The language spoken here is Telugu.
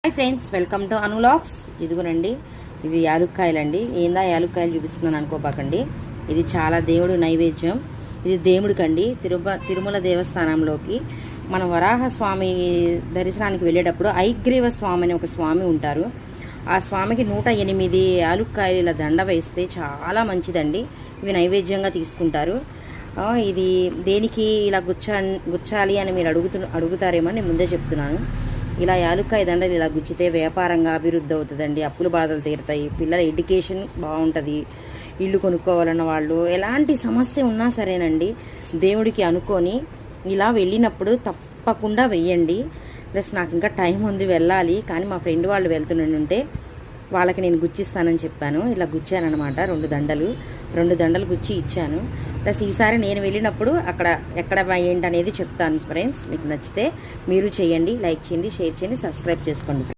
Hi friends, welcome to Anulogs. ఇదిగోనండి, ఇవి యాలుక్కాయలండి. ఏందా యాలుక్కాయలు చూపిస్తున్నాను అనుకోపాకండి. ఇది చాలా దేవుడు నైవేద్యం. ఇది దేవుడికండి. తిరుమల దేవస్థానంలోకి మన వరాహ స్వామి దర్శనానికి వెళ్ళేటప్పుడు ఐగ్రీవ స్వామి అని ఒక స్వామి ఉంటారు. ఆ స్వామికి 108 యాలుక్కాయల దండ వేస్తే చాలా మంచిదండి. ఇవి నైవేద్యంగా తీసుకుంటారు. ఇది దేనికి ఇలా గుచ్చాలి అని మీరు అడుగుతారేమో నేను ముందే చెప్తున్నాను. ఇలా యాలుక్కాయ దండలు ఇలా గుచ్చితే వ్యాపారంగా అభివృద్ధి అవుతుందండి. అప్పుల బాధలు తీరుతాయి. పిల్లల ఎడ్యుకేషన్ బాగుంటుంది. ఇల్లు కొనుక్కోవాలన్న వాళ్ళు ఎలాంటి సమస్య ఉన్నా సరేనండి, దేవుడికి అనుకొని ఇలా వెళ్ళినప్పుడు తప్పకుండా వెయ్యండి. ప్లస్ నాకు ఇంకా టైం ఉంది, వెళ్ళాలి. కానీ మా ఫ్రెండ్ వాళ్ళు వెళ్తుంటే వాళ్ళకి నేను గుచ్చిస్తానని చెప్పాను. ఇలా గుచ్చానమాట. 2 దండలు గుచ్చి ఇచ్చాను. ప్లస్ ఈసారి నేను వెళ్ళినప్పుడు అక్కడ ఎక్కడ ఏంటి అనేది చెప్తాను ఫ్రెండ్స్. మీకు నచ్చితే మీరు చేయండి, లైక్ చేయండి, షేర్ చేయండి, సబ్స్క్రైబ్ చేసుకోండి.